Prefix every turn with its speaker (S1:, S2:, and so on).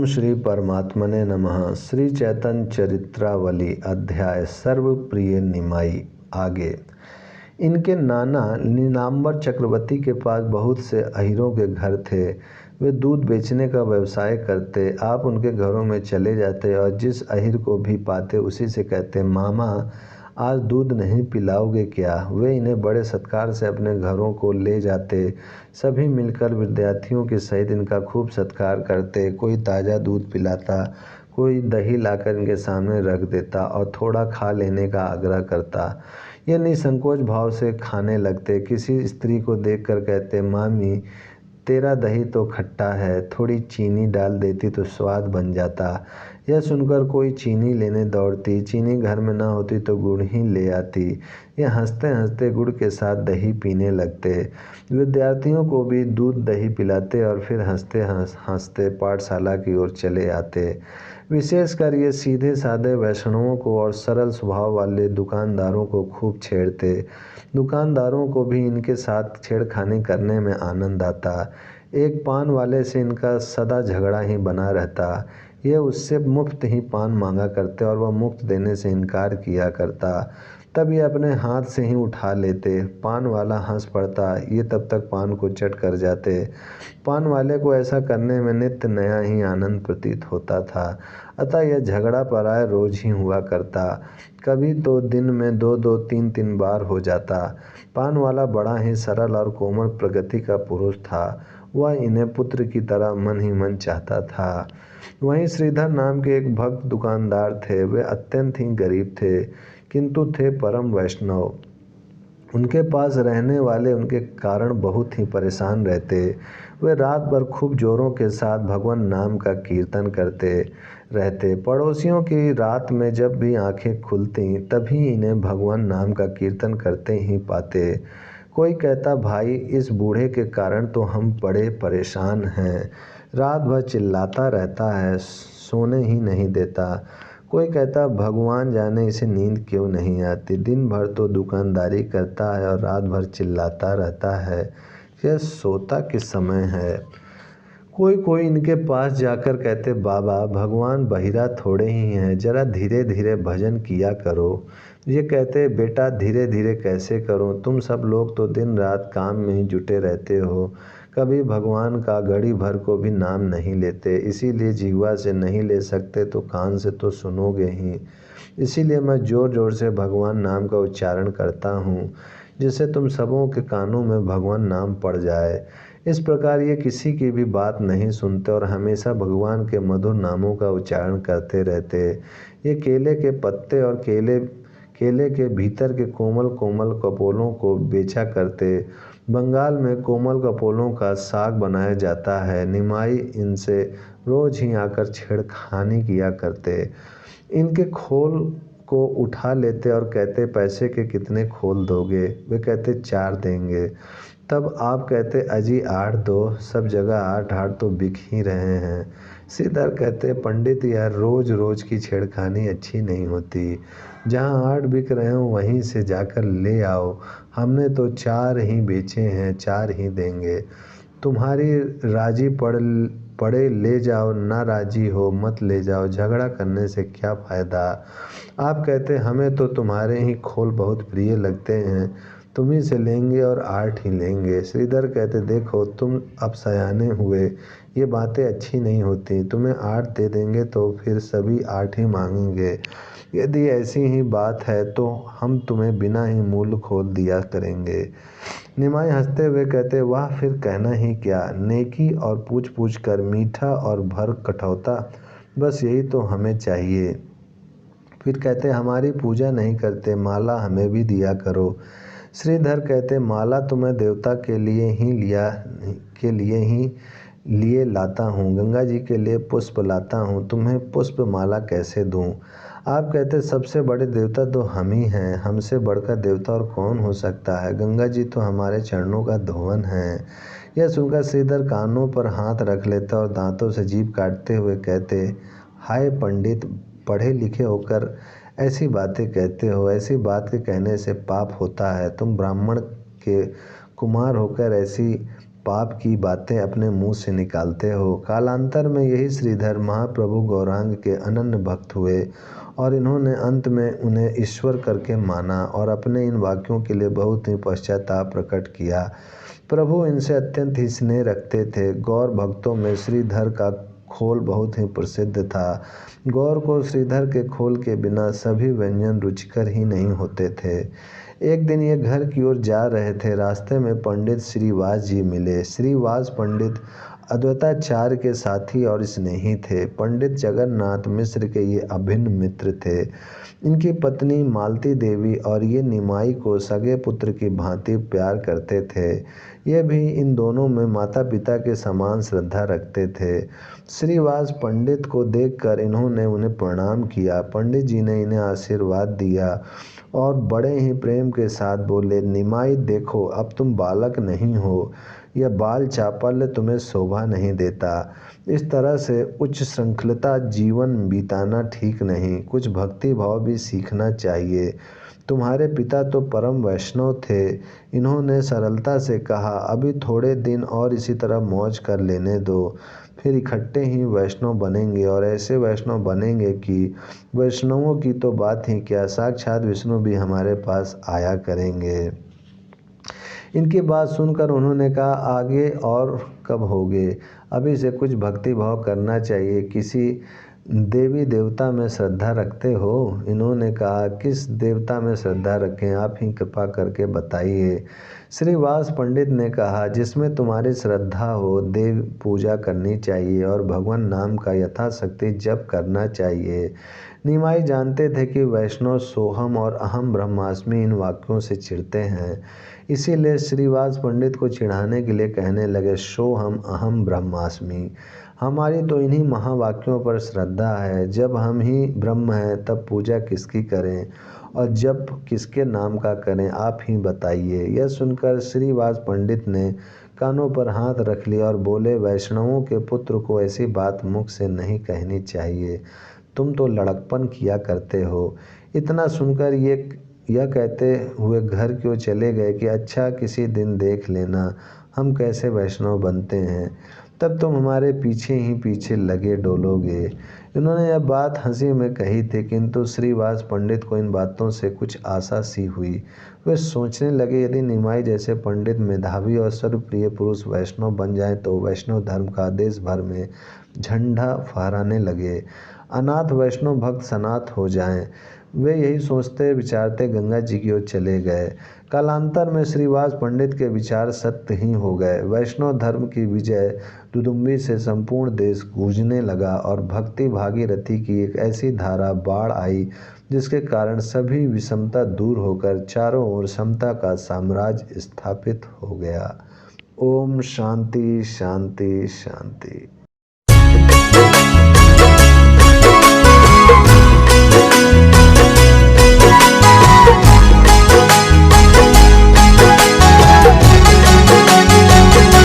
S1: श्री परमात्मने नमः। श्री चैतन्य चरित्रावली अध्याय सर्वप्रिय निमाई। आगे इनके नाना नीलांबर चक्रवर्ती के पास बहुत से अहीरों के घर थे। वे दूध बेचने का व्यवसाय करते। आप उनके घरों में चले जाते और जिस अहीर को भी पाते उसी से कहते, मामा आज दूध नहीं पिलाओगे क्या। वे इन्हें बड़े सत्कार से अपने घरों को ले जाते। सभी मिलकर विद्यार्थियों के सहित इनका खूब सत्कार करते। कोई ताज़ा दूध पिलाता, कोई दही लाकर इनके सामने रख देता और थोड़ा खा लेने का आग्रह करता। ये निसंकोच भाव से खाने लगते। किसी स्त्री को देखकर कहते, मामी तेरा दही तो खट्टा है, थोड़ी चीनी डाल देती तो स्वाद बन जाता। यह सुनकर कोई चीनी लेने दौड़ती। चीनी घर में ना होती तो गुड़ ही ले आती। यह हंसते हंसते गुड़ के साथ दही पीने लगते। विद्यार्थियों को भी दूध दही पिलाते और फिर हंसते हंसते पाठशाला की ओर चले आते। विशेषकर ये सीधे साधे वैष्णवों को और सरल स्वभाव वाले दुकानदारों को खूब छेड़ते। दुकानदारों को भी इनके साथ छेड़खानी करने में आनंद आता। एक पान वाले से इनका सदा झगड़ा ही बना रहता। यह उससे मुफ्त ही पान मांगा करते और वह मुफ्त देने से इनकार किया करता। तब ये अपने हाथ से ही उठा लेते। पान वाला हंस पड़ता। ये तब तक पान को चट कर जाते। पान वाले को ऐसा करने में नित्य नया ही आनंद प्रतीत होता था। अतः यह झगड़ा प्राय रोज ही हुआ करता। कभी तो दिन में 2-2, 3-3 बार हो जाता। पान वाला बड़ा ही सरल और कोमल प्रकृति का पुरुष था। वह इन्हें पुत्र की तरह मन ही मन चाहता था। वहीं श्रीधर नाम के एक भक्त दुकानदार थे। वे अत्यंत ही गरीब थे, किंतु थे परम वैष्णव। उनके पास रहने वाले उनके कारण बहुत ही परेशान रहते। वे रात भर खूब जोरों के साथ भगवान नाम का कीर्तन करते रहते। पड़ोसियों की रात में जब भी आंखें खुलती तभी इन्हें भगवान नाम का कीर्तन करते ही पाते। कोई कहता, भाई इस बूढ़े के कारण तो हम बड़े परेशान हैं, रात भर चिल्लाता रहता है, सोने ही नहीं देता। कोई कहता, भगवान जाने इसे नींद क्यों नहीं आती, दिन भर तो दुकानदारी करता है और रात भर चिल्लाता रहता है, यह सोता किस समय है। कोई इनके पास जाकर कहते, बाबा भगवान बहिरा थोड़े ही हैं, जरा धीरे धीरे भजन किया करो। ये कहते, बेटा धीरे धीरे कैसे करूं, तुम सब लोग तो दिन रात काम में ही जुटे रहते हो, कभी भगवान का घड़ी भर को भी नाम नहीं लेते, इसीलिए जिह्वा से नहीं ले सकते तो कान से तो सुनोगे ही। इसीलिए मैं ज़ोर ज़ोर से भगवान नाम का उच्चारण करता हूँ, जिससे तुम सबों के कानों में भगवान नाम पड़ जाए। इस प्रकार ये किसी की भी बात नहीं सुनते और हमेशा भगवान के मधुर नामों का उच्चारण करते रहते। ये केले के पत्ते और केले के भीतर के कोमल कोमल कपोलों को बेचा करते। बंगाल में कोमल कपोलों का साग बनाया जाता है। निमाई इनसे रोज ही आकर छेड़खानी किया करते। इनके खोल को उठा लेते और कहते, पैसे के कितने खोल दोगे। वे कहते, 4 देंगे। तब आप कहते, अजी 8 दो, सब जगह 8-8 तो बिक ही रहे हैं। श्रीधर कहते, पंडित यार रोज रोज की छेड़खानी अच्छी नहीं होती, जहाँ 8 बिक रहे हो वहीं से जाकर ले आओ, हमने तो 4 ही बेचे हैं, 4 ही देंगे। तुम्हारी राजी पड़े ले जाओ, ना राजी हो मत ले जाओ, झगड़ा करने से क्या फ़ायदा। आप कहते, हमें तो तुम्हारे ही खोल बहुत प्रिय लगते हैं, तुम्ही से लेंगे और 8 ही लेंगे। श्रीधर कहते, देखो तुम अब सयाने हुए, ये बातें अच्छी नहीं होती, तुम्हें 8 दे देंगे तो फिर सभी 8 ही मांगेंगे। यदि ऐसी ही बात है तो हम तुम्हें बिना ही मूल्य खोल दिया करेंगे। निमाई हंसते हुए कहते, वाह फिर कहना ही क्या, नेकी और पूछ पूछ कर मीठा और भर कठौता, बस यही तो हमें चाहिए। फिर कहते, हमारी पूजा नहीं करते, माला हमें भी दिया करो। श्रीधर कहते, माला तो मैं देवता के लिए लाता हूँ, गंगा जी के लिए पुष्प लाता हूँ, तुम्हें पुष्प माला कैसे दूँ। आप कहते, सबसे बड़े देवता तो हम ही हैं, हमसे बढ़कर देवता और कौन हो सकता है, गंगा जी तो हमारे चरणों का धोवन है। यह सुनकर श्रीधर कानों पर हाथ रख लेते और दांतों से जीभ काटते हुए कहते, हाय पंडित, पढ़े लिखे होकर ऐसी बातें कहते हो, ऐसी बात के कहने से पाप होता है। तुम ब्राह्मण के कुमार होकर ऐसी पाप की बातें अपने मुंह से निकालते हो। कालांतर में यही श्रीधर महाप्रभु गौरांग के अनन्य भक्त हुए और इन्होंने अंत में उन्हें ईश्वर करके माना और अपने इन वाक्यों के लिए बहुत ही पश्चाताप प्रकट किया। प्रभु इनसे अत्यंत ही स्नेह रखते थे। गौर भक्तों में श्रीधर का खोल बहुत ही प्रसिद्ध था। गौर को श्रीधर के खोल के बिना सभी व्यंजन रुचिकर ही नहीं होते थे। एक दिन ये घर की ओर जा रहे थे। रास्ते में पंडित श्रीवास जी मिले। श्रीवास पंडित अद्वैताचार्य के साथी और स्नेही थे। पंडित जगन्नाथ मिश्र के ये अभिन्न मित्र थे। इनकी पत्नी मालती देवी और ये निमाई को सगे पुत्र की भांति प्यार करते थे। ये भी इन दोनों में माता पिता के समान श्रद्धा रखते थे। श्रीवास पंडित को देखकर इन्होंने उन्हें प्रणाम किया। पंडित जी ने इन्हें आशीर्वाद दिया और बड़े ही प्रेम के साथ बोले, निमाई देखो, अब तुम बालक नहीं हो, यह बाल चापल्य तुम्हें शोभा नहीं देता। इस तरह से उच्च श्रृंखलता जीवन बिताना ठीक नहीं, कुछ भक्ति भाव भी सीखना चाहिए। तुम्हारे पिता तो परम वैष्णव थे। इन्होंने सरलता से कहा, अभी थोड़े दिन और इसी तरह मौज कर लेने दो, फिर इकट्ठे ही वैष्णव बनेंगे और ऐसे वैष्णव बनेंगे कि वैष्णवों की तो बात ही क्या, साक्षात विष्णु भी हमारे पास आया करेंगे। इनकी बात सुनकर उन्होंने कहा, आगे और कब होगे, अभी से कुछ भक्ति भाव करना चाहिए। किसी देवी देवता में श्रद्धा रखते हो? इन्होंने कहा, किस देवता में श्रद्धा रखें, आप ही कृपा करके बताइए। श्रीवास पंडित ने कहा, जिसमें तुम्हारी श्रद्धा हो, देव पूजा करनी चाहिए और भगवान नाम का यथाशक्ति जप करना चाहिए। निमाई जानते थे कि वैष्णव सोहम और अहम ब्रह्मास्मि इन वाक्यों से चिढ़ते हैं, इसीलिए श्रीवास पंडित को चिढ़ाने के लिए कहने लगे, सोहम अहम ब्रह्मास्मि, हमारी तो इन्हीं महावाक्यों पर श्रद्धा है। जब हम ही ब्रह्म हैं तब पूजा किसकी करें और जप किसके नाम का करें, आप ही बताइए। यह सुनकर श्रीवास पंडित ने कानों पर हाथ रख लिया और बोले, वैष्णवों के पुत्र को ऐसी बात मुख से नहीं कहनी चाहिए, तुम तो लड़कपन किया करते हो। इतना सुनकर यह कहते हुए घर क्यों चले गए कि अच्छा, किसी दिन देख लेना हम कैसे वैष्णव बनते हैं, तब तुम हमारे पीछे ही पीछे लगे डोलोगे। इन्होंने यह बात हंसी में कही थी, किंतु श्रीवास पंडित को इन बातों से कुछ आशा सी हुई। वे सोचने लगे, यदि निमाई जैसे पंडित मेधावी और सर्वप्रिय पुरुष वैष्णव बन जाए तो वैष्णव धर्म का देश भर में झंडा फहराने लगे, अनाथ वैष्णव भक्त सनाथ हो जाएं। वे यही सोचते विचारते गंगा जी की ओर चले गए। कालांतर में श्रीवास पंडित के विचार सत्य ही हो गए। वैष्णव धर्म की विजय दुदुम्बी से संपूर्ण देश गूंजने लगा और भक्ति भागीरथी की एक ऐसी धारा बाढ़ आई जिसके कारण सभी विषमता दूर होकर चारों ओर समता का साम्राज्य स्थापित हो गया। ओम शांति शांति शांति।